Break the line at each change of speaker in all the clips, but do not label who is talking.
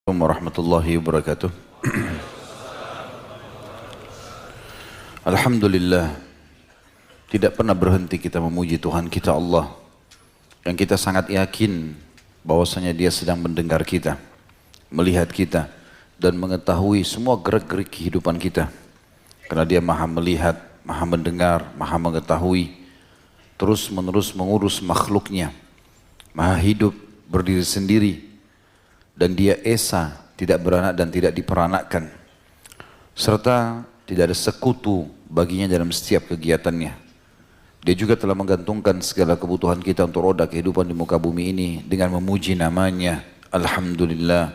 Warahmatullahi wabarakatuh. Alhamdulillah, tidak pernah berhenti kita memuji Tuhan kita Allah yang kita sangat yakin bahwasanya Dia sedang mendengar kita, melihat kita dan mengetahui semua gerak-gerik kehidupan kita. Karena Dia Maha melihat, Maha mendengar, Maha mengetahui, terus menerus mengurus makhluknya, Maha hidup, berdiri sendiri, dan Dia esa, tidak beranak dan tidak diperanakkan, serta tidak ada sekutu baginya dalam setiap kegiatannya. Dia juga telah menggantungkan segala kebutuhan kita untuk roda kehidupan di muka bumi ini dengan memuji namanya, Alhamdulillah.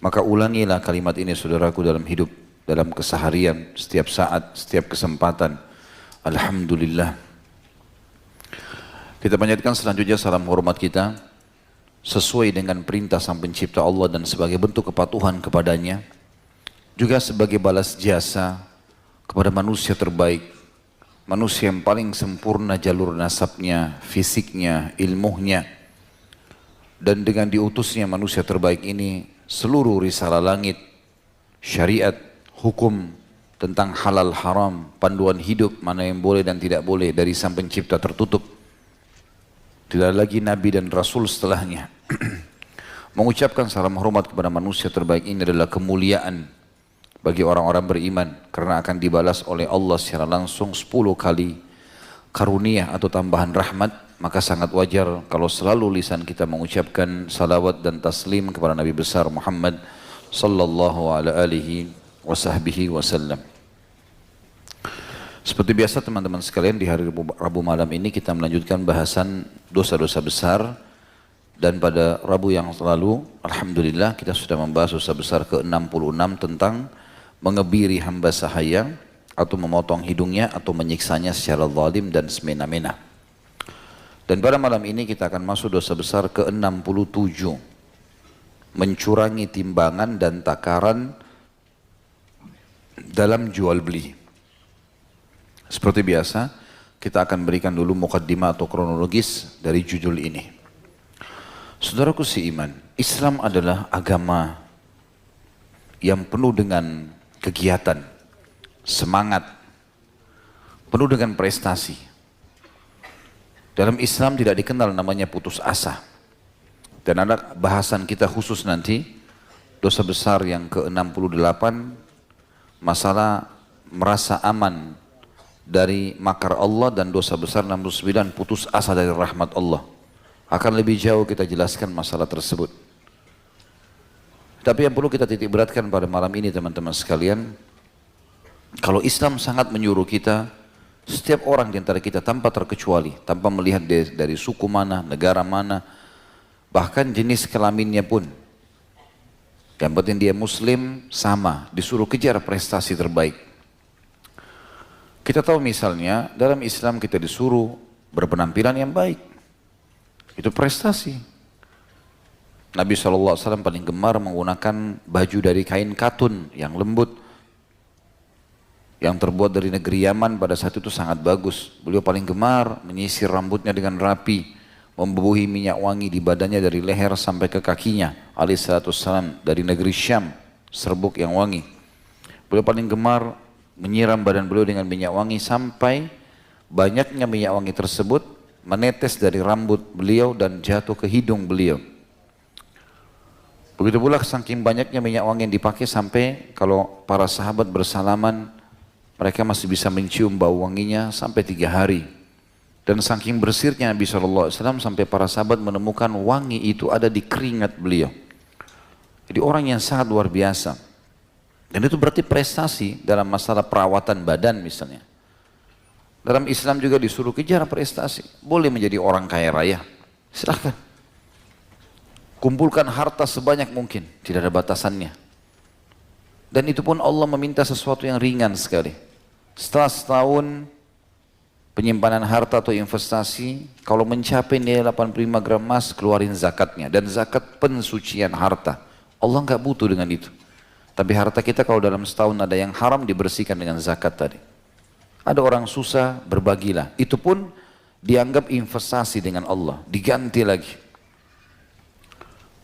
Maka ulangilah kalimat ini saudaraku dalam hidup, dalam keseharian, setiap saat, setiap kesempatan. Alhamdulillah. Kita panjatkan selanjutnya salam hormat kita sesuai dengan perintah Sang Pencipta Allah dan sebagai bentuk kepatuhan kepadanya, juga sebagai balas jasa kepada manusia terbaik, manusia yang paling sempurna jalur nasabnya, fisiknya, ilmunya, dan dengan diutusnya manusia terbaik ini seluruh risalah langit, syariat, hukum tentang halal haram, panduan hidup mana yang boleh dan tidak boleh dari Sang Pencipta tertutup. Tidak lagi Nabi dan Rasul setelahnya. Mengucapkan salam hormat kepada manusia terbaik ini adalah kemuliaan bagi orang-orang beriman, karena akan dibalas oleh Allah secara langsung 10 kali karunia atau tambahan rahmat. Maka sangat wajar kalau selalu lisan kita mengucapkan salawat dan taslim kepada Nabi besar Muhammad sallallahu alaihi wasallam. Seperti biasa teman-teman sekalian, di hari Rabu malam ini kita melanjutkan bahasan dosa-dosa besar. Dan pada Rabu yang lalu, Alhamdulillah kita sudah membahas dosa besar ke-66 tentang mengebiri hamba sahaya atau memotong hidungnya atau menyiksanya secara zalim dan semena-mena. Dan pada malam ini kita akan masuk dosa besar ke-67, mencurangi timbangan dan takaran dalam jual beli. Seperti biasa, kita akan berikan dulu mukaddimah atau kronologis dari judul ini. Saudaraku seiman, Islam adalah agama yang penuh dengan kegiatan, semangat, penuh dengan prestasi. Dalam Islam tidak dikenal namanya putus asa. Dan ada bahasan kita khusus nanti, dosa besar yang ke-68, masalah merasa aman dari makar Allah, dan dosa besar 69, putus asa dari rahmat Allah. Akan lebih jauh kita jelaskan masalah tersebut. Tapi yang perlu kita titik beratkan pada malam ini teman-teman sekalian, kalau Islam sangat menyuruh kita, setiap orang di antara kita tanpa terkecuali, tanpa melihat dari suku mana, negara mana, bahkan jenis kelaminnya pun, yang penting dia muslim, sama, disuruh kejar prestasi terbaik. Kita tahu misalnya dalam Islam kita disuruh berpenampilan yang baik. Itu prestasi. Nabi SAW paling gemar menggunakan baju dari kain katun yang lembut, yang terbuat dari negeri Yaman. Pada saat itu sangat bagus. Beliau paling gemar menyisir rambutnya dengan rapi, membubuhi minyak wangi di badannya dari leher sampai ke kakinya. Alaihissalam dari negeri Syam, serbuk yang wangi. Beliau paling gemar menyiram badan beliau dengan minyak wangi sampai banyaknya minyak wangi tersebut menetes dari rambut beliau dan jatuh ke hidung beliau. Begitu pula saking banyaknya minyak wangi yang dipakai sampai kalau para sahabat bersalaman, mereka masih bisa mencium bau wanginya sampai 3 hari. Dan saking bersihnya Nabi SAW sampai para sahabat menemukan wangi itu ada di keringat beliau. Jadi orang yang sangat luar biasa. Dan itu berarti prestasi dalam masalah perawatan badan misalnya. Dalam Islam juga disuruh kejar prestasi. Boleh menjadi orang kaya raya, silahkan. Kumpulkan harta sebanyak mungkin, tidak ada batasannya. Dan itu pun Allah meminta sesuatu yang ringan sekali. Setelah setahun penyimpanan harta atau investasi, kalau mencapai nilai 85 gram emas, keluarin zakatnya. Dan zakat pensucian harta. Allah nggak butuh dengan itu. Tapi harta kita kalau dalam setahun ada yang haram, dibersihkan dengan zakat tadi. Ada orang susah, berbagilah. Itu pun dianggap investasi dengan Allah, diganti lagi.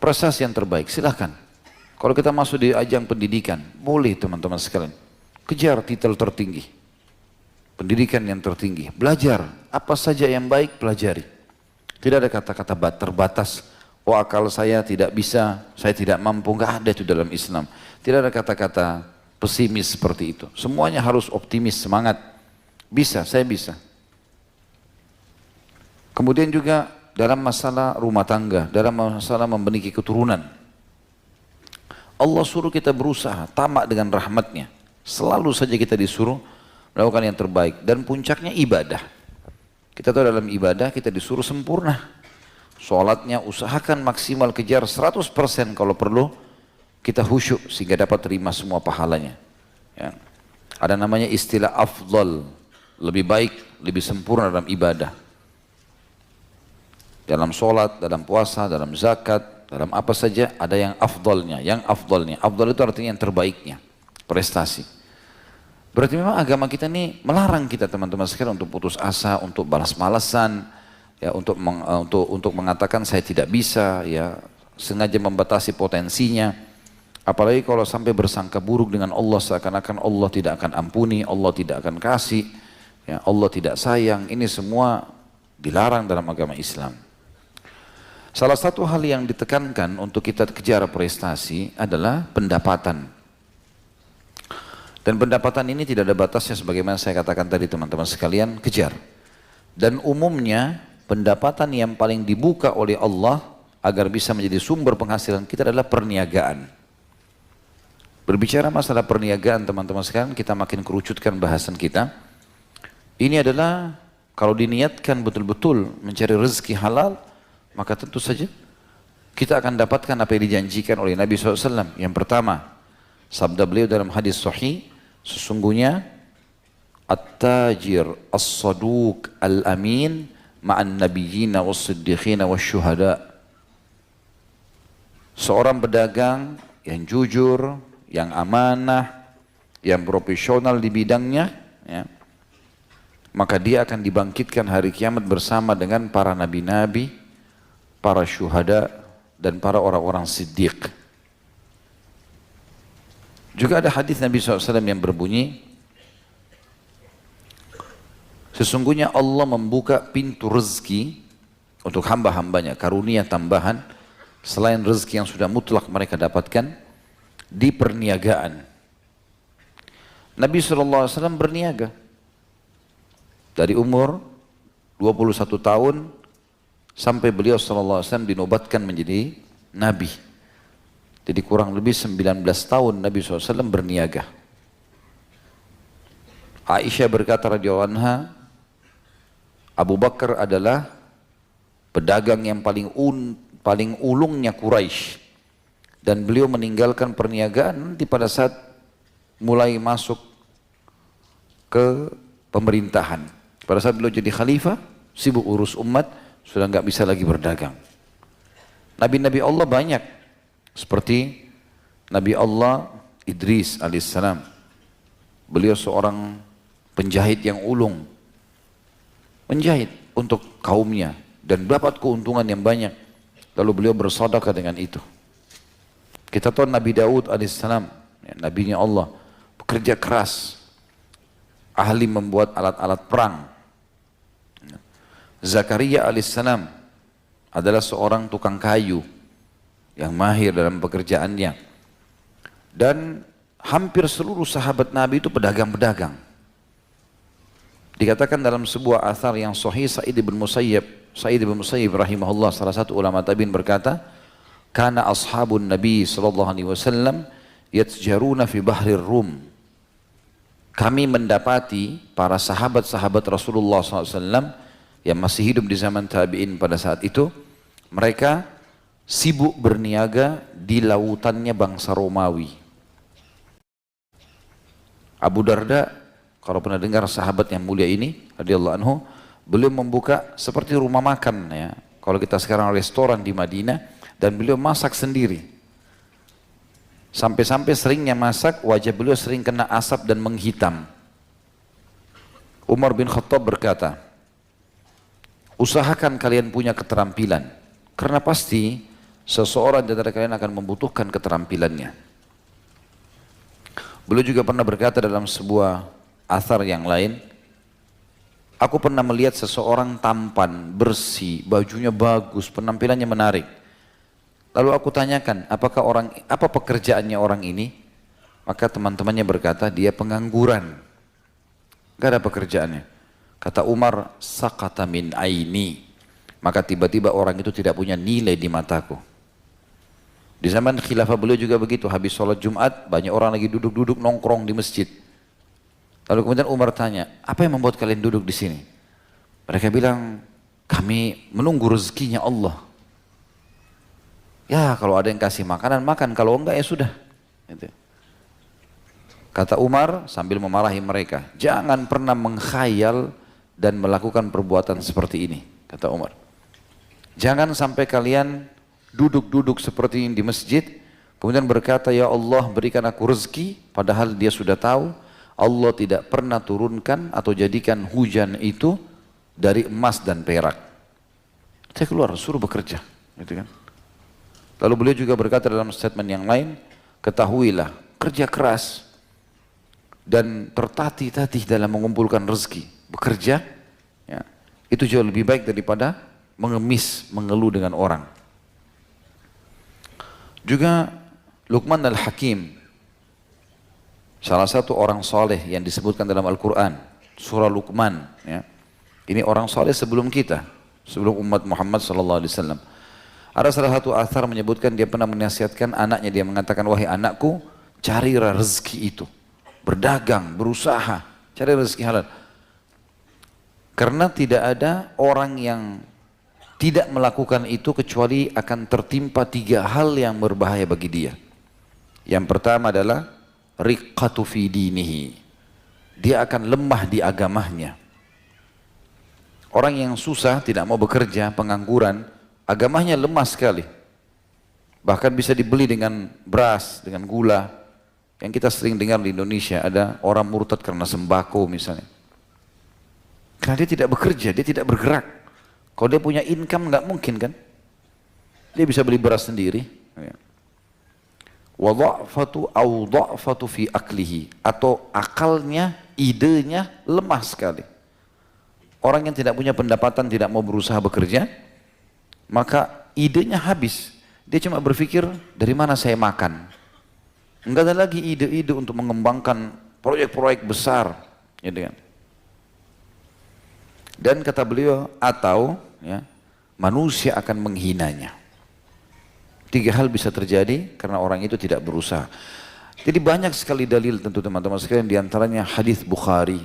Prestasi yang terbaik, silahkan. Kalau kita masuk di ajang pendidikan, boleh teman-teman sekalian. Kejar titel tertinggi. Pendidikan yang tertinggi. Belajar. Apa saja yang baik, pelajari. Tidak ada kata-kata terbatas. Oh akal saya tidak bisa, saya tidak mampu. Enggak ada itu dalam Islam. Tidak ada kata-kata pesimis seperti itu. Semuanya harus optimis, semangat. Bisa, saya bisa. Kemudian juga dalam masalah rumah tangga, dalam masalah memiliki keturunan. Allah suruh kita berusaha, tamak dengan rahmatnya. Selalu saja kita disuruh melakukan yang terbaik. Dan puncaknya ibadah. Kita tahu dalam ibadah kita disuruh sempurna. Sholatnya usahakan maksimal, kejar 100% kalau perlu. Kita khusyuk sehingga dapat terima semua pahalanya. Ya. Ada namanya istilah afdal. Lebih baik, lebih sempurna dalam ibadah. Dalam sholat, dalam puasa, dalam zakat, dalam apa saja ada yang afdalnya. Yang afdalnya, afdal itu artinya yang terbaiknya, prestasi. Berarti memang agama kita ini melarang kita teman-teman sekalian untuk putus asa, untuk balas-malasan, ya, untuk mengatakan saya tidak bisa, ya, sengaja membatasi potensinya. Apalagi kalau sampai bersangka buruk dengan Allah, seakan-akan Allah tidak akan ampuni, Allah tidak akan kasih, ya, Allah tidak sayang. Ini semua dilarang dalam agama Islam. Salah satu hal yang ditekankan untuk kita kejar prestasi adalah pendapatan. Dan pendapatan ini tidak ada batasnya sebagaimana saya katakan tadi teman-teman sekalian, kejar. Dan umumnya pendapatan yang paling dibuka oleh Allah agar bisa menjadi sumber penghasilan kita adalah perniagaan. Berbicara masalah perniagaan teman-teman sekalian, kita makin kerucutkan bahasan kita. Ini adalah kalau diniatkan betul-betul mencari rezeki halal, maka tentu saja kita akan dapatkan apa yang dijanjikan oleh Nabi SAW. Yang pertama, sabda beliau dalam hadis sahih, sesungguhnya at-tajir as-saduq al-amin ma'an nabiyyina was-siddiqina was-syuhada. Seorang pedagang yang jujur, yang amanah, yang profesional di bidangnya, ya, maka dia akan dibangkitkan hari kiamat bersama dengan para nabi-nabi, para syuhada, dan para orang-orang siddiq. Juga ada hadis Nabi SAW yang berbunyi, sesungguhnya Allah membuka pintu rezeki untuk hamba-hambanya, karunia tambahan selain rezeki yang sudah mutlak mereka dapatkan di perniagaan. Nabi SAW berniaga dari umur 21 tahun sampai beliau SAW dinobatkan menjadi Nabi. Jadi kurang lebih 19 tahun Nabi SAW berniaga. Aisyah berkata radhiyallahu anha, Abu Bakar adalah pedagang yang paling ulungnya Quraisy. Dan beliau meninggalkan perniagaan nanti pada saat mulai masuk ke pemerintahan. Pada saat beliau jadi khalifah, sibuk urus umat, sudah nggak bisa lagi berdagang. Nabi-nabi Allah banyak, seperti Nabi Allah Idris alaihissalam. Beliau seorang penjahit yang ulung, menjahit untuk kaumnya dan dapat keuntungan yang banyak. Lalu beliau bersedekah dengan itu. Kita tahu Nabi Daud alaihissalam, ya, nabinya Allah, bekerja keras, ahli membuat alat-alat perang. Zakaria alaihissalam adalah seorang tukang kayu yang mahir dalam pekerjaannya. Dan hampir seluruh sahabat Nabi itu pedagang-pedagang. Dikatakan dalam sebuah athar yang sahih, Sa'id bin Musayyib rahimahullah, salah satu ulama tabi'in berkata, kana ashabun Nabi sallallahu alaihi wasallam yatjaruna fi bahrir Rum. Kami mendapati para sahabat-sahabat Rasulullah SAW yang masih hidup di zaman tabi'in pada saat itu, mereka sibuk berniaga di lautannya bangsa Romawi. Abu Darda, kalau pernah dengar sahabat yang mulia ini, radhiyallahu anhu, beliau membuka seperti rumah makan, ya. Kalau kita sekarang restoran di Madinah, dan beliau masak sendiri. Sampai-sampai seringnya masak, wajah beliau sering kena asap dan menghitam. Umar bin Khattab berkata, usahakan kalian punya keterampilan, karena pasti seseorang di antara kalian akan membutuhkan keterampilannya. Beliau juga pernah berkata dalam sebuah athar yang lain, aku pernah melihat seseorang tampan, bersih, bajunya bagus, penampilannya menarik. Lalu aku tanyakan, apa pekerjaannya orang ini? Maka teman-temannya berkata, dia pengangguran. Gak ada pekerjaannya. Kata Umar, sakata min aini. Maka tiba-tiba orang itu tidak punya nilai di mataku. Di zaman khilafah beliau juga begitu. Habis sholat Jumat, banyak orang lagi duduk-duduk nongkrong di masjid. Lalu kemudian Umar tanya, apa yang membuat kalian duduk di sini? Mereka bilang, kami menunggu rezekinya Allah. Ya kalau ada yang kasih makanan, makan. Kalau enggak ya sudah. Gitu. Kata Umar sambil memarahi mereka, jangan pernah mengkhayal dan melakukan perbuatan seperti ini, kata Umar. Jangan sampai kalian duduk-duduk seperti ini di masjid, kemudian berkata, ya Allah berikan aku rezeki, padahal dia sudah tahu, Allah tidak pernah turunkan atau jadikan hujan itu dari emas dan perak. Saya keluar, suruh bekerja. Gitu kan? Lalu beliau juga berkata dalam statement yang lain, ketahuilah, kerja keras dan tertatih-tatih dalam mengumpulkan rezeki, bekerja, ya, itu jauh lebih baik daripada mengemis, mengeluh dengan orang. Juga Luqman al-Hakim, salah satu orang soleh yang disebutkan dalam Al-Quran, surah Luqman, ya. Ini orang soleh sebelum kita, sebelum umat Muhammad SAW. Ada salah satu athar menyebutkan dia pernah menasihatkan anaknya, dia mengatakan, wahai anakku, carilah rezeki itu. Berdagang, berusaha, cari rezeki halal. Karena tidak ada orang yang tidak melakukan itu kecuali akan tertimpa 3 hal yang berbahaya bagi dia. Yang pertama adalah riqqatu fi dinihi. Dia akan lemah di agamanya. Orang yang susah, tidak mau bekerja, pengangguran, agamanya lemah sekali. Bahkan bisa dibeli dengan beras, dengan gula. Yang kita sering dengar di Indonesia, ada orang murtad karena sembako misalnya. Karena dia tidak bekerja, dia tidak bergerak. Kalau dia punya income nggak mungkin kan. Dia bisa beli beras sendiri. Wa dha'fatu aw dha'fatu fi aklihi, atau akalnya, idenya lemah sekali. Orang yang tidak punya pendapatan, tidak mau berusaha bekerja, maka idenya habis. Dia cuma berpikir, dari mana saya makan? Enggak ada lagi ide-ide untuk mengembangkan proyek-proyek besar, gitu kan. Dan kata beliau, atau ya, manusia akan menghinanya. 3 hal bisa terjadi karena orang itu tidak berusaha. Jadi banyak sekali dalil tentu teman-teman sekalian, diantaranya hadis Bukhari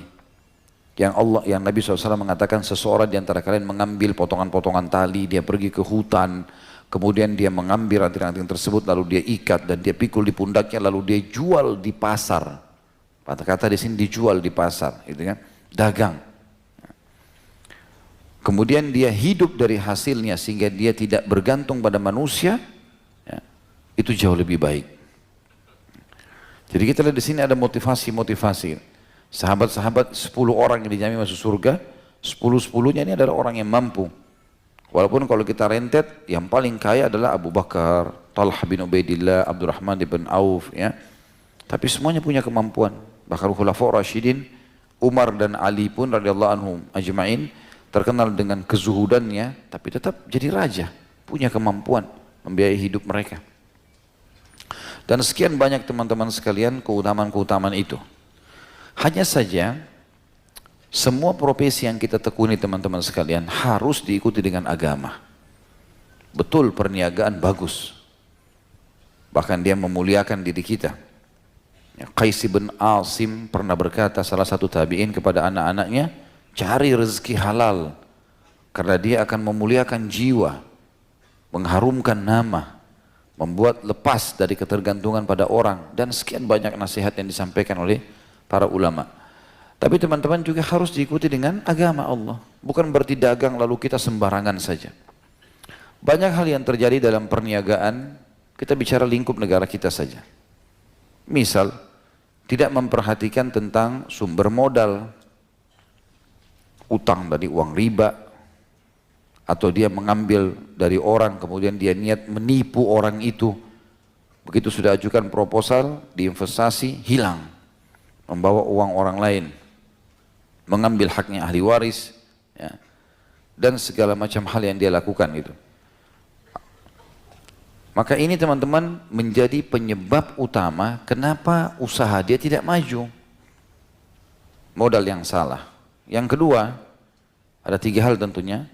yang Nabi SAW mengatakan, seseorang diantara kalian mengambil potongan-potongan tali, dia pergi ke hutan, kemudian dia mengambil ranting-ranting tersebut, lalu dia ikat dan dia pikul di pundaknya, lalu dia jual di pasar. Kata-kata di sini dijual di pasar, gitu kan? Dagang. Kemudian dia hidup dari hasilnya sehingga dia tidak bergantung pada manusia, ya, itu jauh lebih baik. Jadi kita lihat di sini ada motivasi-motivasi. Sahabat-sahabat 10 orang yang dijamin masuk surga, 10-10-nya ini adalah orang yang mampu. Walaupun kalau kita rentet, yang paling kaya adalah Abu Bakar, Talha bin Ubaidillah, Abdurrahman bin Auf, ya. Tapi semuanya punya kemampuan. Bahkan Khulafaur Rasyidin, Umar dan Ali pun radhiyallahu anhum ajma'in terkenal dengan kezuhudannya, tapi tetap jadi raja, punya kemampuan membiayai hidup mereka. Dan sekian banyak teman-teman sekalian keutamaan-keutamaan itu. Hanya saja semua profesi yang kita tekuni teman-teman sekalian harus diikuti dengan agama. Betul, perniagaan bagus. Bahkan dia memuliakan diri kita. Qais bin Asim pernah berkata, salah satu tabi'in, kepada anak-anaknya, cari rezeki halal. Karena dia akan memuliakan jiwa, mengharumkan nama, membuat lepas dari ketergantungan pada orang. Dan sekian banyak nasihat yang disampaikan oleh para ulama. Tapi teman-teman juga harus diikuti dengan agama Allah. Bukan berarti dagang lalu kita sembarangan saja. Banyak hal yang terjadi dalam perniagaan, kita bicara lingkup negara kita saja. Misal, tidak memperhatikan tentang sumber modal, utang dari uang riba, atau dia mengambil dari orang kemudian dia niat menipu orang itu. Begitu sudah ajukan proposal, diinvestasi, hilang. Membawa uang orang lain, mengambil haknya ahli waris, ya, dan segala macam hal yang dia lakukan itu. Maka ini teman-teman menjadi penyebab utama kenapa usaha dia tidak maju. Modal yang salah. Yang kedua, ada 3 hal tentunya.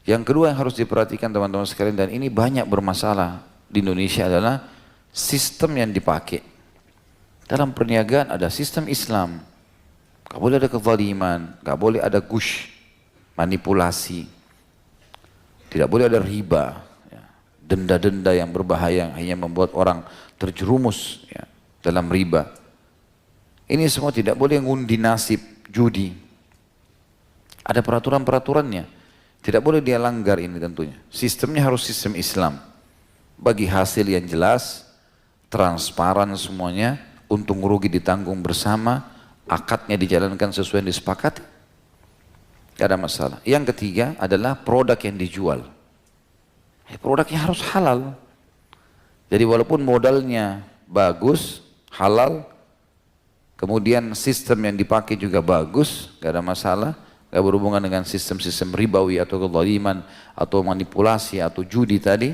Yang kedua yang harus diperhatikan teman-teman sekalian, dan ini banyak bermasalah di Indonesia, adalah sistem yang dipakai. Dalam perniagaan ada sistem Islam. Gak boleh ada kezaliman, gak boleh ada gush, manipulasi. Tidak boleh ada riba. Denda-denda yang berbahaya yang hanya membuat orang terjerumus, ya, dalam riba. Ini semua tidak boleh ngundi nasib, judi. Ada peraturan-peraturannya. Tidak boleh dia langgar ini tentunya. Sistemnya harus sistem Islam. Bagi hasil yang jelas, transparan semuanya, untung rugi ditanggung bersama, akadnya dijalankan sesuai yang disepakati. Tidak ada masalah. Yang ketiga adalah produk yang dijual. Produknya harus halal. Jadi walaupun modalnya bagus, halal, kemudian sistem yang dipakai juga bagus, gak ada masalah, gak berhubungan dengan sistem-sistem ribawi atau kezaliman atau manipulasi atau judi tadi.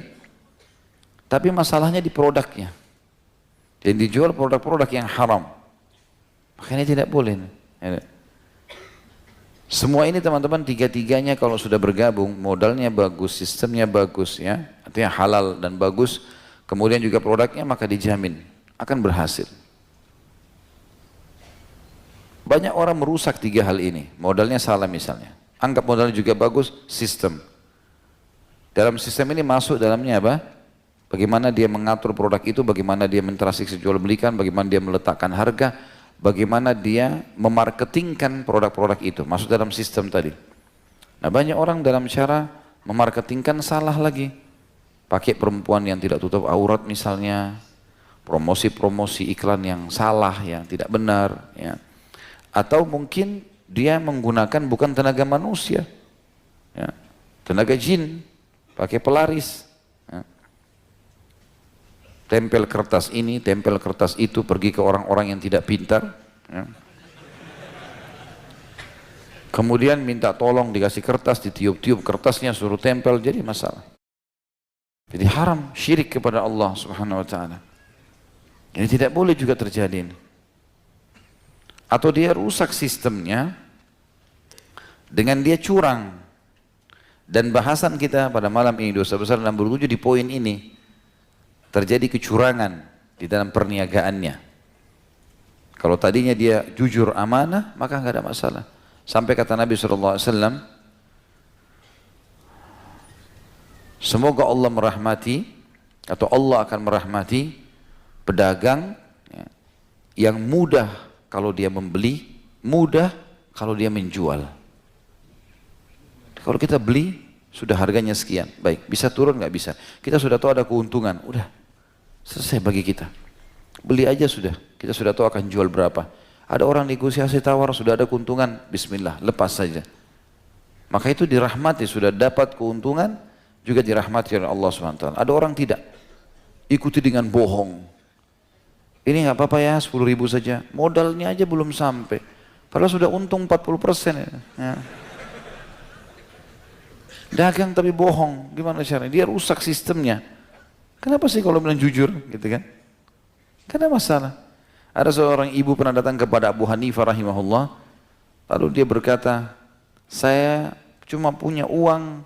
Tapi masalahnya di produknya. Yang dijual produk-produk yang haram. Makanya tidak boleh. Semua ini teman-teman, tiga-tiganya kalau sudah bergabung, modalnya bagus, sistemnya bagus, ya, artinya halal dan bagus, kemudian juga produknya, maka dijamin akan berhasil. Banyak orang merusak 3 hal ini. Modalnya salah misalnya, anggap modalnya juga bagus, sistem. Dalam sistem ini masuk dalamnya apa? Bagaimana dia mengatur produk itu, bagaimana dia mentransaksi jual belikan, bagaimana dia meletakkan harga, bagaimana dia memarketingkan produk-produk itu, masuk dalam sistem tadi. Nah, banyak orang dalam cara memarketingkan salah lagi. Pakai perempuan yang tidak tutup aurat misalnya, promosi-promosi iklan yang salah, yang tidak benar, ya. Atau mungkin dia menggunakan bukan tenaga manusia, ya, tenaga jin, pakai pelaris. Ya. Tempel kertas ini, tempel kertas itu, pergi ke orang-orang yang tidak pintar, ya. Kemudian minta tolong dikasih kertas, ditiup-tiup kertasnya, suruh tempel, jadi masalah. Jadi haram, syirik kepada Allah Subhanahu wa ta'ala. Ini tidak boleh juga terjadi ini. Atau dia rusak sistemnya dengan dia curang. Dan bahasan kita pada malam ini, dosa besar 67 di poin ini. Terjadi kecurangan di dalam perniagaannya. Kalau tadinya dia jujur amanah, maka enggak ada masalah. Sampai kata Nabi SAW, semoga Allah merahmati, atau Allah akan merahmati pedagang, ya, yang mudah kalau dia membeli, mudah kalau dia menjual. Kalau kita beli, sudah harganya sekian, baik, bisa turun nggak bisa. Kita sudah tahu ada keuntungan, udah selesai bagi kita. Beli aja sudah, kita sudah tahu akan jual berapa. Ada orang negosiasi tawar, sudah ada keuntungan, bismillah, lepas saja. Maka itu dirahmati, sudah dapat keuntungan, juga dirahmati oleh Allah SWT. Ada orang tidak, ikuti dengan bohong. Ini nggak apa-apa ya, 10.000 saja, modalnya aja belum sampai. Padahal sudah untung 40%. Ya. Dagang tapi bohong, gimana caranya? Dia rusak sistemnya. Kenapa sih kalau bilang jujur, gitu kan? Karena masalah. Ada seorang ibu pernah datang kepada Abu Hanifah rahimahullah, lalu dia berkata, saya cuma punya uang,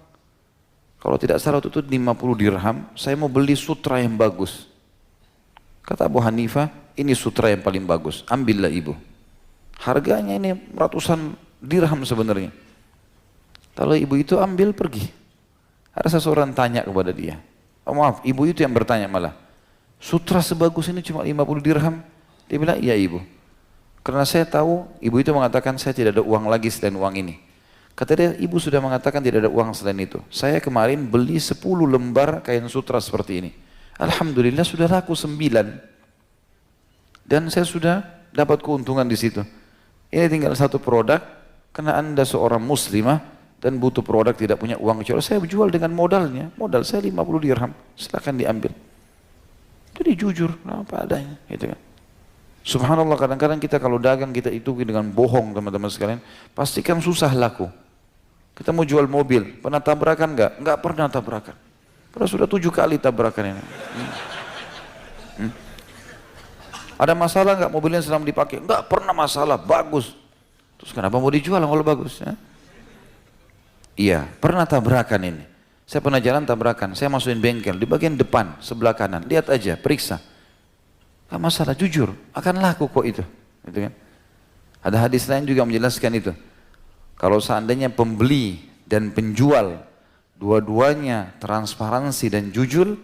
kalau tidak salah itu 50 dirham, saya mau beli sutra yang bagus. Kata Abu Hanifah, ini sutra yang paling bagus, ambillah ibu. Harganya ini ratusan dirham sebenarnya. Lalu ibu itu ambil pergi. Ada seseorang tanya kepada dia, oh, maaf, ibu itu yang bertanya malah, sutra sebagus ini cuma 50 dirham? Dia bilang, iya ibu. Karena saya tahu, ibu itu mengatakan saya tidak ada uang lagi selain uang ini. Kata dia, ibu sudah mengatakan tidak ada uang selain itu. Saya kemarin beli 10 lembar kain sutra seperti ini. Alhamdulillah sudah laku 9. Dan saya sudah dapat keuntungan di situ. Ini tinggal satu produk, karena anda seorang muslimah, dan butuh produk tidak punya uang kecuali saya jual dengan modalnya, modal saya 50 dirham, silakan diambil. Jadi jujur apa adanya, gitu kan. Subhanallah, kadang-kadang kita kalau dagang kita itu dengan bohong teman-teman sekalian, pastikan susah laku. Kita mau jual mobil, pernah tabrakan nggak? Nggak pernah tabrakan. Padahal sudah 7 kali tabrakan ini. Ada masalah nggak mobilnya selama dipakai? Nggak pernah masalah, bagus. Terus kenapa mau dijual kalau bagus? Ya? Iya, pernah tabrakan ini. Saya pernah jalan tabrakan, saya masukin bengkel di bagian depan sebelah kanan, lihat aja, periksa. Gak masalah, jujur, akan laku kok itu. Gitu kan? Ada hadis lain juga menjelaskan itu. Kalau seandainya pembeli dan penjual dua-duanya transparansi dan jujur,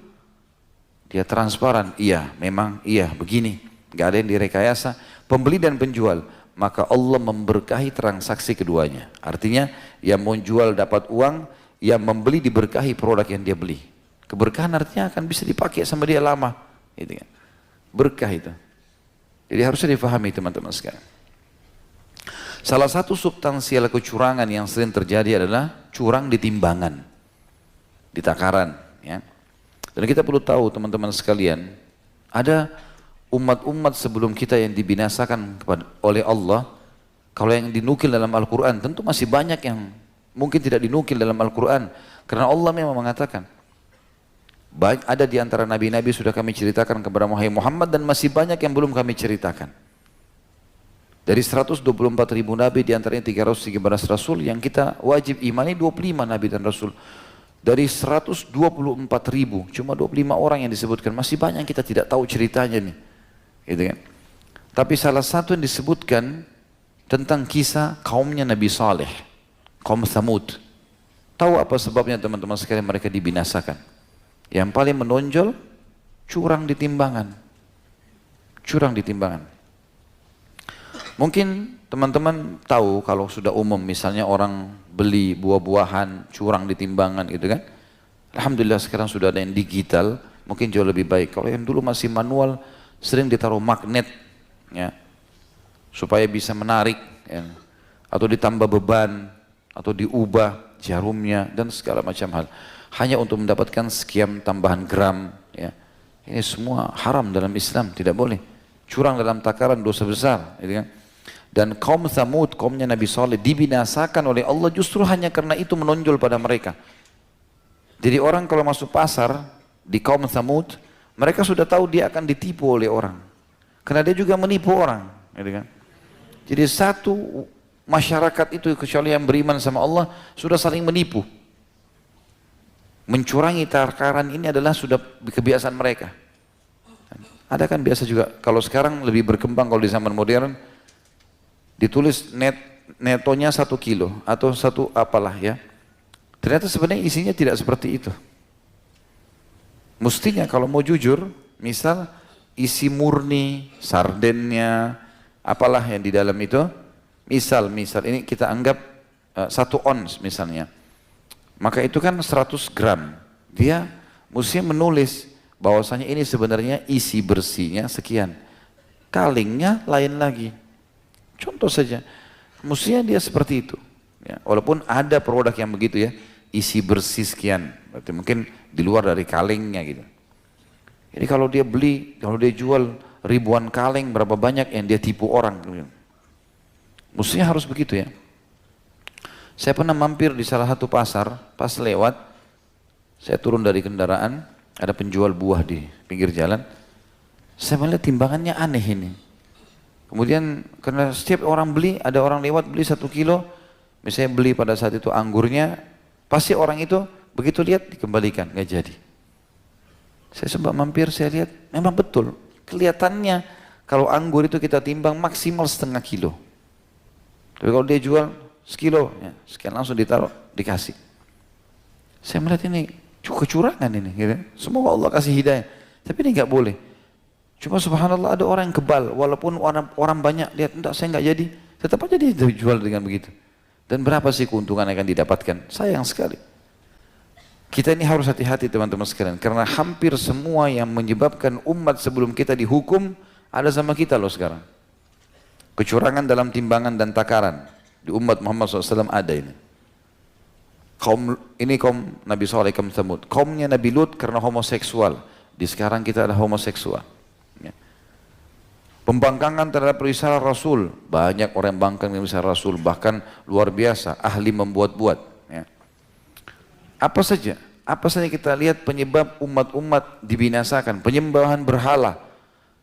dia transparan, iya, memang iya, begini, gak ada yang direkayasa, pembeli dan penjual, maka Allah memberkahi transaksi keduanya. Artinya, yang mau jual dapat uang, yang membeli diberkahi produk yang dia beli. Keberkahan artinya akan bisa dipakai sama dia lama, gitu kan? Berkah itu. Jadi harusnya difahami teman-teman sekalian. Salah satu substansial kecurangan yang sering terjadi adalah curang di timbangan, di takaran. Ya. Dan kita perlu tahu teman-teman sekalian, ada umat-umat sebelum kita yang dibinasakan oleh Allah. Kalau yang dinukil dalam Al-Quran, tentu masih banyak yang mungkin tidak dinukil dalam Al-Quran. Karena Allah memang mengatakan, baik ada di antara nabi-nabi sudah kami ceritakan kepada Muhammad dan masih banyak yang belum kami ceritakan. Dari 124 ribu nabi di antaranya 313 rasul yang kita wajib imani 25 nabi dan rasul. Dari 124 ribu cuma 25 orang yang disebutkan, masih banyak yang kita tidak tahu ceritanya nih. Gitu kan? Tapi salah satu yang disebutkan tentang kisah kaumnya Nabi Saleh, kaum Thamud. Tahu apa sebabnya teman-teman sekalian mereka dibinasakan? Yang paling menonjol, curang di timbangan. Curang di timbangan. Mungkin teman-teman tahu kalau sudah umum misalnya orang beli buah-buahan, curang di timbangan gitu kan. Alhamdulillah sekarang sudah ada yang digital, mungkin jauh lebih baik. Kalau yang dulu masih manual, sering ditaruh magnet, ya, supaya bisa menarik, ya, atau ditambah beban, atau diubah jarumnya, dan segala macam hal. Hanya untuk mendapatkan sekian tambahan gram, ya. Ini semua haram dalam Islam, tidak boleh. Curang dalam takaran dosa besar, gitu kan. Dan kaum Thamud, kaumnya Nabi Saleh, dibinasakan oleh Allah justru hanya karena itu menonjol pada mereka. Jadi orang kalau masuk pasar di kaum Thamud, mereka sudah tahu dia akan ditipu oleh orang, karena dia juga menipu orang, gitu kan. Jadi satu masyarakat itu kecuali yang beriman sama Allah sudah saling menipu. Mencurangi takaran ini adalah sudah kebiasaan mereka. Ada kan biasa juga, kalau sekarang lebih berkembang kalau di zaman modern, ditulis netonya 1 kilo atau 1 apalah ya. Ternyata sebenarnya isinya tidak seperti itu. Mestinya kalau mau jujur, misal isi murni, sardennya, apalah yang di dalam itu, misal ini kita anggap 1 ons misalnya. Maka itu kan 100 gram. Dia mestinya menulis bahwasanya ini sebenarnya isi bersihnya sekian. Kalingnya lain lagi. Contoh saja. Mestinya dia seperti itu. Ya, walaupun ada produk yang begitu ya, isi bersih sekian. Berarti mungkin di luar dari kalingnya gitu. Jadi kalau dia beli, kalau dia jual ribuan kaleng, berapa banyak yang dia tipu orang. Mestinya harus begitu ya. Saya pernah mampir di salah satu pasar, pas lewat, saya turun dari kendaraan, ada penjual buah di pinggir jalan. Saya melihat timbangannya aneh ini. Kemudian karena setiap orang beli, ada orang lewat beli 1 kilo, misalnya beli pada saat itu anggurnya, pasti orang itu begitu lihat dikembalikan, nggak jadi. Saya coba mampir, saya lihat, memang betul. Kelihatannya kalau anggur itu kita timbang maksimal setengah kilo. Tapi kalau dia jual sekilo, ya, sekian langsung ditaruh, dikasih. Saya melihat ini kecurangan ini, gitu. Semoga Allah kasih hidayah. Tapi ini nggak boleh. Cuma subhanallah ada orang yang kebal, walaupun orang banyak lihat, enggak saya nggak jadi, tetap aja dia jual dengan begitu. Dan berapa sih keuntungan yang akan didapatkan? Sayang sekali. Kita ini harus hati-hati teman-teman sekalian, karena hampir semua yang menyebabkan umat sebelum kita dihukum ada sama kita loh sekarang. Kecurangan dalam timbangan dan takaran. Di umat Muhammad SAW ada ini. Kaum Nabi Saleh, kaum Tsamud. Kaumnya Nabi Lut karena homoseksual. Di sekarang kita ada homoseksual. Ya. Pembangkangan terhadap risalah Rasul. Banyak orang yang bangkang dengan risalah Rasul. Bahkan luar biasa, ahli membuat-buat. Ya. Apa saja kita lihat penyebab umat-umat dibinasakan. Penyembahan berhala.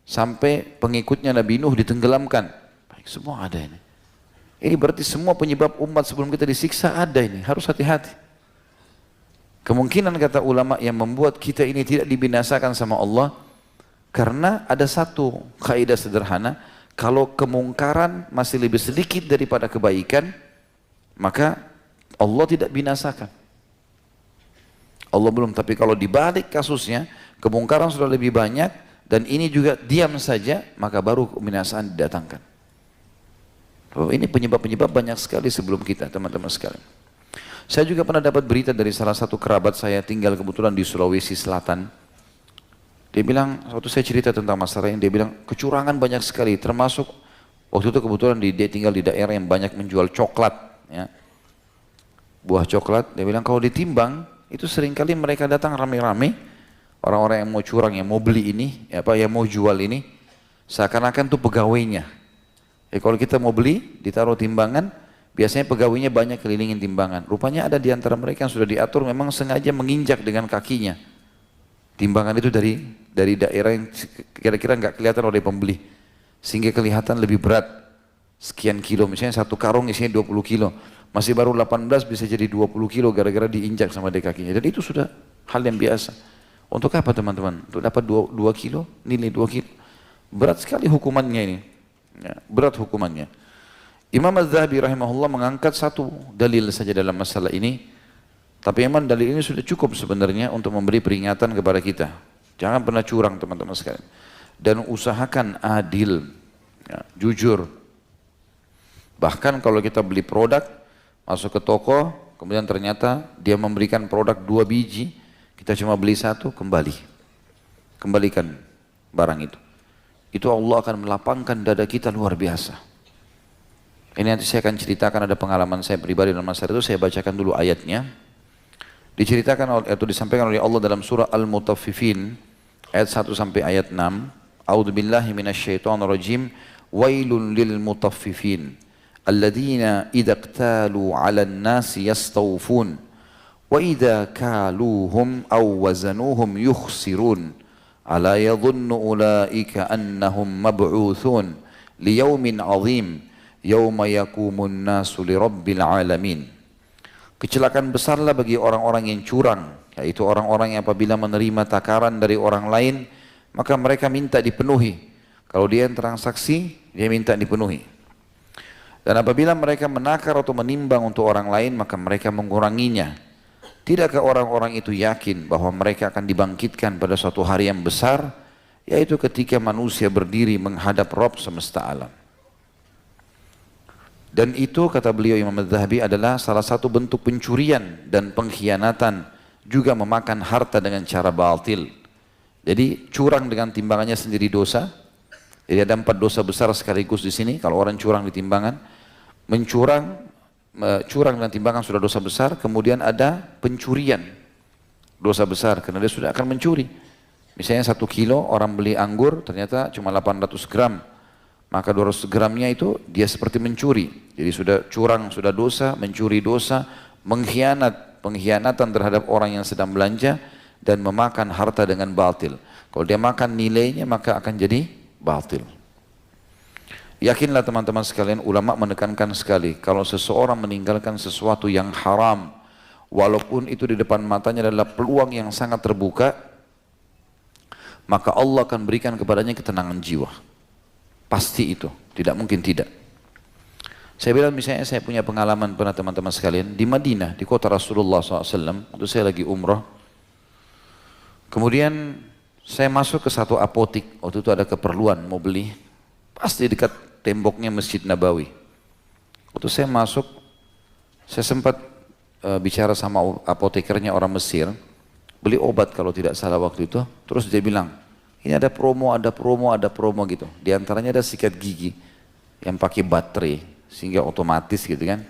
Sampai pengikutnya Nabi Nuh ditenggelamkan. Baik, semua ada ini. Ini berarti semua penyebab umat sebelum kita disiksa ada ini. Harus hati-hati. Kemungkinan kata ulama yang membuat kita ini tidak dibinasakan sama Allah. Karena ada satu kaidah sederhana. Kalau kemungkaran masih lebih sedikit daripada kebaikan. Maka Allah tidak binasakan. Allah belum. Tapi kalau dibalik kasusnya. Kemungkaran sudah lebih banyak. Dan ini juga diam saja. Maka baru kebinasaan didatangkan. Ini penyebab-penyebab banyak sekali sebelum kita, teman-teman sekalian. Saya juga pernah dapat berita dari salah satu kerabat saya tinggal kebetulan di Sulawesi Selatan. Dia bilang, waktu saya cerita tentang masalah ini, dia bilang kecurangan banyak sekali, termasuk waktu itu kebetulan dia tinggal di daerah yang banyak menjual coklat, ya. Buah coklat. Dia bilang kalau ditimbang itu seringkali mereka datang rame-rame, orang-orang yang mau curang, yang mau beli ini, yang mau jual ini, seakan-akan itu pegawainya. Kalau kita mau beli, ditaruh timbangan, biasanya pegawainya banyak kelilingin timbangan. Rupanya ada di antara mereka yang sudah diatur memang sengaja menginjak dengan kakinya. Timbangan itu dari daerah yang kira-kira nggak kelihatan oleh pembeli. Sehingga kelihatan lebih berat. Sekian kilo, misalnya satu karung isinya 20 kilo. Masih baru 18 bisa jadi 20 kilo gara-gara diinjak sama dari kakinya. Dan itu sudah hal yang biasa. Untuk apa teman-teman? Untuk dapat 2 kilo, nilai 2 kilo. Berat sekali hukumannya ini. Ya, berat hukumannya. Imam Az-Zahabi rahimahullah mengangkat satu dalil saja dalam masalah ini. Tapi memang dalil ini sudah cukup sebenarnya untuk memberi peringatan kepada kita. Jangan pernah curang teman-teman sekalian. Dan usahakan adil, ya, jujur. Bahkan kalau kita beli produk, masuk ke toko, kemudian ternyata dia memberikan produk 2 biji, kita cuma beli 1, kembalikan barang itu. Itu Allah akan melapangkan dada kita luar biasa. Ini nanti saya akan ceritakan, ada pengalaman saya pribadi dalam masalah itu, saya bacakan dulu ayatnya. Diceritakan atau disampaikan oleh Allah dalam surah Al-Mutaffifin ayat 1 sampai ayat 6. A'udzubillahi minasyaitonirrajim. Wailun lil mutaffifin alladzina idza iqtalu 'alan nasi yastawfun wa idza kaluhum aw wazanuhum yukhsirun. Ala yadhunnu ulaika annahum mab'utsun liyaumin 'adzim yauma yaqumun nasu lirabbil alamin. Kecelakaan besarlah bagi orang-orang yang curang, yaitu orang-orang yang apabila menerima takaran dari orang lain maka mereka minta dipenuhi. Kalau dia yang transaksi, dia minta dipenuhi. Dan apabila mereka menakar atau menimbang untuk orang lain maka mereka menguranginya. Tidakkah orang-orang itu yakin bahwa mereka akan dibangkitkan pada suatu hari yang besar, yaitu ketika manusia berdiri menghadap Rabb semesta alam. Dan itu kata beliau Imam Az-Zahabi adalah salah satu bentuk pencurian dan pengkhianatan, juga memakan harta dengan cara batil. Jadi curang dengan timbangannya sendiri dosa. Jadi ada 4 dosa besar sekaligus di sini kalau orang curang di timbangan. Curang dengan timbangan sudah dosa besar, kemudian ada pencurian, dosa besar karena dia sudah akan mencuri. Misalnya 1 kilo orang beli anggur ternyata cuma 800 gram, maka 200 gramnya itu dia seperti mencuri. Jadi sudah curang, sudah dosa, mencuri dosa, pengkhianatan terhadap orang yang sedang belanja dan memakan harta dengan batil. Kalau dia makan nilainya maka akan jadi batil. Yakinlah teman-teman sekalian, ulama menekankan sekali, kalau seseorang meninggalkan sesuatu yang haram, walaupun itu di depan matanya adalah peluang yang sangat terbuka, maka Allah akan berikan kepadanya ketenangan jiwa. Pasti itu, tidak mungkin tidak. Saya bilang misalnya saya punya pengalaman pernah teman-teman sekalian, di Madinah, di kota Rasulullah SAW, waktu saya lagi umrah, kemudian saya masuk ke satu apotik, waktu itu ada keperluan mau beli, pasti dekat temboknya Masjid Nabawi. Waktu saya masuk, saya sempat bicara sama apotekernya orang Mesir, beli obat kalau tidak salah waktu itu, terus dia bilang, ini ada promo gitu. Di antaranya ada sikat gigi yang pakai baterai, sehingga otomatis gitu kan.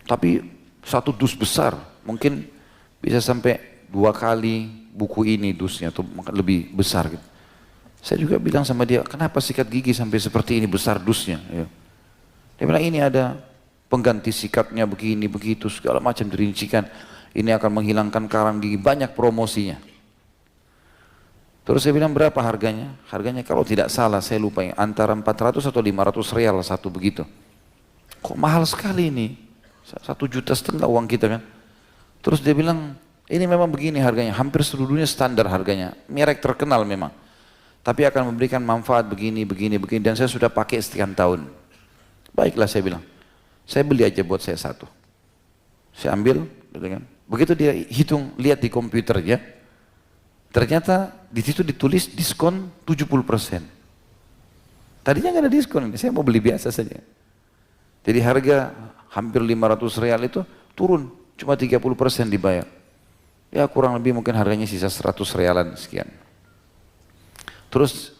Tapi Satu dus besar, mungkin bisa sampai 2 kali buku ini dusnya atau lebih besar gitu. Saya juga bilang sama dia, kenapa sikat gigi sampai seperti ini besar dusnya? Ya. Dia bilang ini ada pengganti sikatnya begini, begitu, segala macam dirincikan. Ini akan menghilangkan karang gigi, banyak promosinya. Terus saya bilang berapa harganya? Harganya kalau tidak salah saya lupa antara 400 atau 500 real satu begitu. Kok mahal sekali ini? 1,5 juta uang kita kan. Terus dia bilang ini memang begini harganya, hampir seluruh dunia standar harganya, merek terkenal memang. Tapi akan memberikan manfaat begini, dan saya sudah pakai sekian tahun. Baiklah saya bilang, saya beli aja buat saya satu. Saya ambil, gitu kan. Begitu dia hitung, lihat di komputernya, ternyata di situ ditulis diskon 70%. Tadinya nggak ada diskon, saya mau beli biasa saja. Jadi harga hampir 500 real itu turun, cuma 30% dibayar. Ya kurang lebih mungkin harganya sisa 100 realan sekian. Terus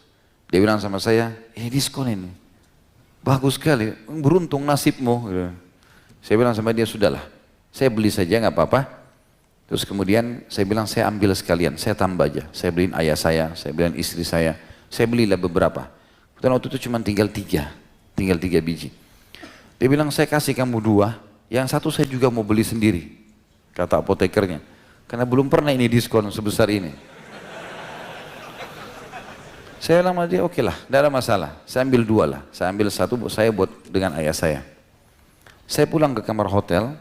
dia bilang sama saya, ini diskon ini. Bagus sekali, beruntung nasibmu. Saya bilang sama dia, sudahlah, saya beli saja nggak apa-apa. Terus kemudian saya bilang saya ambil sekalian, saya tambah aja. Saya beliin ayah saya beliin istri saya belilah beberapa. Dan waktu itu cuma tinggal 3 biji. Dia bilang saya kasih kamu 2, yang satu saya juga mau beli sendiri, kata apotekernya. Karena belum pernah ini diskon sebesar ini. Saya bilang sama dia, oke lah, tidak ada masalah. Saya ambil 2 lah, saya ambil 1 saya buat dengan ayah saya. Saya pulang ke kamar hotel,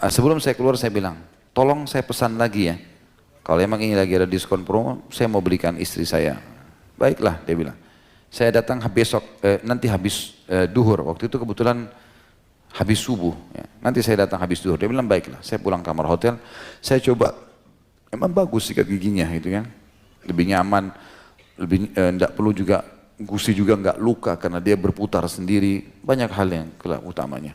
sebelum saya keluar saya bilang, tolong saya pesan lagi ya. Kalau emang ini lagi ada diskon promo, saya mau belikan istri saya. Baiklah, dia bilang. Saya datang besok, nanti habis duhur, waktu itu kebetulan habis subuh. Ya. Nanti saya datang habis duhur, dia bilang baiklah. Saya pulang kamar hotel, saya coba, emang bagus sikat giginya gitu kan. Lebih nyaman, lebih enggak perlu juga gusi juga enggak luka karena dia berputar sendiri, banyak hal yang utamanya.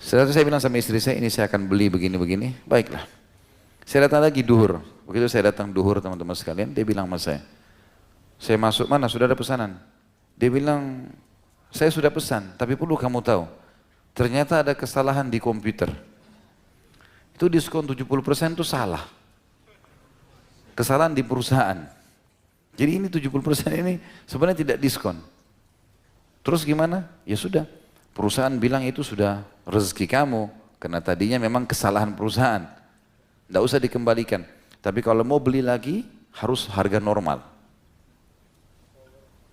Setelah saya bilang sama istri saya, ini saya akan beli begini-begini, baiklah. Saya datang lagi duhur, begitu saya datang duhur teman-teman sekalian, dia bilang sama saya masuk mana sudah ada pesanan? Dia bilang, saya sudah pesan, tapi perlu kamu tahu, ternyata ada kesalahan di komputer. Itu diskon 70% itu salah. Kesalahan di perusahaan. Jadi ini 70% ini sebenarnya tidak diskon. Terus gimana? Ya sudah, perusahaan bilang itu sudah rezeki kamu, karena tadinya memang kesalahan perusahaan. Tidak usah dikembalikan. Tapi kalau mau beli lagi, harus harga normal.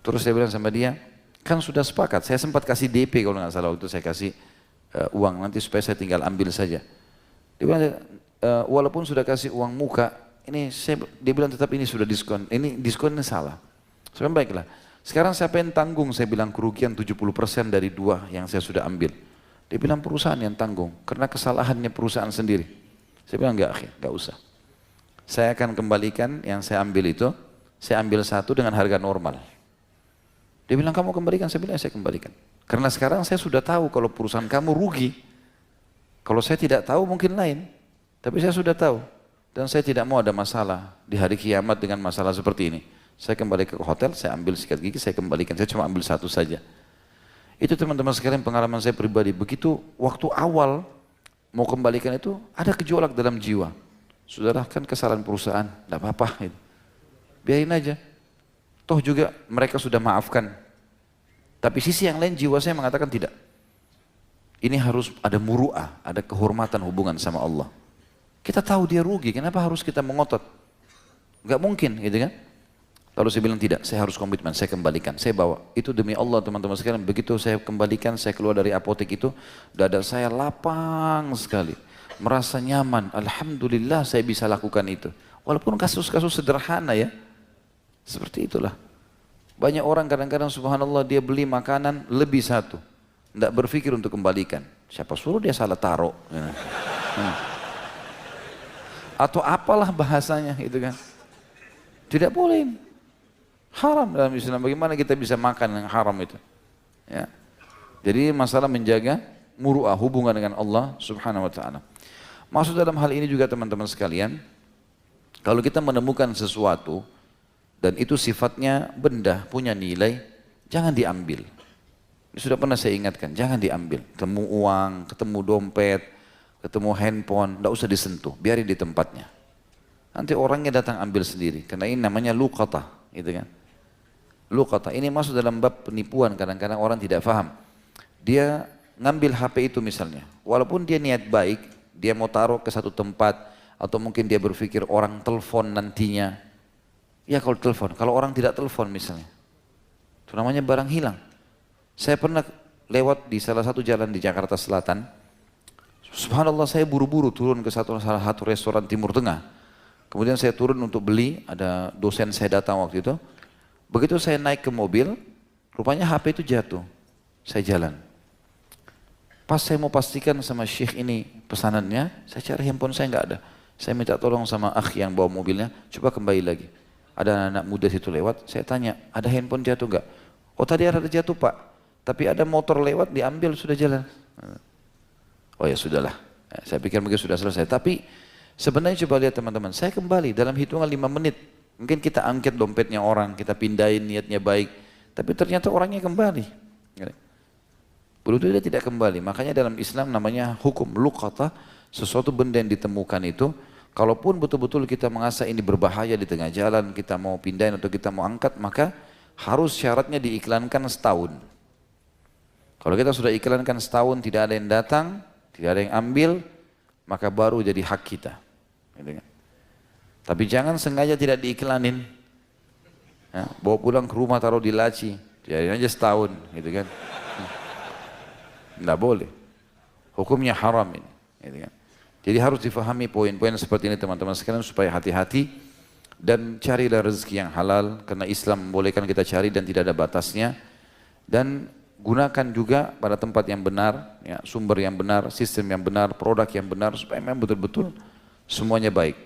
Terus saya bilang sama dia, kan sudah sepakat, saya sempat kasih DP kalau nggak salah waktu itu saya kasih uang, nanti supaya saya tinggal ambil saja. Dia bilang, walaupun sudah kasih uang muka, dia bilang tetap ini sudah diskon, ini diskonnya salah. Saya bilang baiklah, sekarang siapa yang tanggung, saya bilang kerugian 70% dari 2 yang saya sudah ambil. Dia bilang perusahaan yang tanggung, karena kesalahannya perusahaan sendiri. Saya bilang enggak usah. Saya akan kembalikan yang saya ambil itu, saya ambil 1 dengan harga normal. Dia bilang kamu kembalikan, saya bilang saya kembalikan. Karena sekarang saya sudah tahu kalau perusahaan kamu rugi. Kalau saya tidak tahu mungkin lain, tapi saya sudah tahu. Dan saya tidak mau ada masalah di hari kiamat dengan masalah seperti ini. Saya kembali ke hotel, saya ambil sikat gigi, saya kembalikan. Saya cuma ambil 1 saja. Itu teman-teman sekalian pengalaman saya pribadi. Begitu waktu awal mau kembalikan itu ada gejolak dalam jiwa. Saudara kan kesalahan perusahaan, tidak apa-apa. Biarin aja. Toh juga mereka sudah maafkan. Tapi sisi yang lain jiwa saya mengatakan tidak. Ini harus ada muru'ah, ada kehormatan hubungan sama Allah. Kita tahu dia rugi, kenapa harus kita mengotot? Enggak mungkin gitu kan. Lalu saya bilang tidak, saya harus komitmen, saya kembalikan, saya bawa. Itu demi Allah teman-teman sekalian, begitu saya kembalikan, saya keluar dari apotek itu, dada saya lapang sekali. Merasa nyaman, alhamdulillah saya bisa lakukan itu. Walaupun kasus-kasus sederhana ya. Seperti itulah. Banyak orang kadang-kadang subhanallah dia beli makanan lebih 1. Tidak berpikir untuk kembalikan. Siapa suruh dia salah taruh. Atau apalah bahasanya gitu kan. Tidak boleh. Haram dalam Islam. Bagaimana kita bisa makan yang haram itu. Ya. Jadi masalah menjaga muru'ah hubungan dengan Allah subhanahu wa ta'ala. Maksud dalam hal ini juga teman-teman sekalian. Kalau kita menemukan sesuatu dan itu sifatnya benda, punya nilai, jangan diambil. Ini sudah pernah saya ingatkan, jangan diambil. Ketemu uang, ketemu dompet, ketemu handphone, tidak usah disentuh, biarin di tempatnya. Nanti orangnya datang ambil sendiri, karena ini namanya luqatah, gitu kan. Luqatah, ini masuk dalam bab penipuan, kadang-kadang orang tidak paham. Dia ngambil HP itu misalnya, walaupun dia niat baik, dia mau taruh ke satu tempat, atau mungkin dia berpikir orang telepon nantinya. Ya kalau telepon, kalau orang tidak telepon misalnya, itu namanya barang hilang. Saya pernah lewat di salah satu jalan di Jakarta Selatan, subhanallah saya buru-buru turun ke salah satu restoran Timur Tengah. Kemudian saya turun untuk beli, ada dosen saya datang waktu itu. Begitu saya naik ke mobil, rupanya HP itu jatuh. Saya jalan. Pas saya mau pastikan sama syekh ini pesanannya, saya cari handphone saya nggak ada. Saya minta tolong sama akh yang bawa mobilnya, coba kembali lagi. Ada anak muda situ lewat, saya tanya, ada handphone jatuh nggak? Oh tadi ada jatuh pak. Tapi ada motor lewat, diambil, sudah jalan. Oh ya sudahlah, saya pikir mungkin sudah selesai. Tapi sebenarnya coba lihat teman-teman, saya kembali dalam hitungan 5 menit. Mungkin kita angkat dompetnya orang, kita pindahin niatnya baik. Tapi ternyata orangnya kembali. Beruntung dia tidak kembali. Makanya dalam Islam namanya hukum luqatah, sesuatu benda yang ditemukan itu, kalaupun betul-betul kita merasa ini berbahaya di tengah jalan, kita mau pindahin atau kita mau angkat, maka harus syaratnya diiklankan setahun. Kalau kita sudah iklankan setahun tidak ada yang datang, tidak ada yang ambil, maka baru jadi hak kita. Tapi jangan sengaja tidak diiklanin, ya, bawa pulang ke rumah taruh di laci, jadiin aja setahun, gitu kan? Tidak boleh. Hukumnya haram ini. Gitu kan? Jadi harus difahami poin-poin seperti ini teman-teman sekalian supaya hati-hati dan carilah rezeki yang halal karena Islam membolehkan kita cari dan tidak ada batasnya. Dan gunakan juga pada tempat yang benar, ya, sumber yang benar, sistem yang benar, produk yang benar supaya memang betul-betul semuanya baik.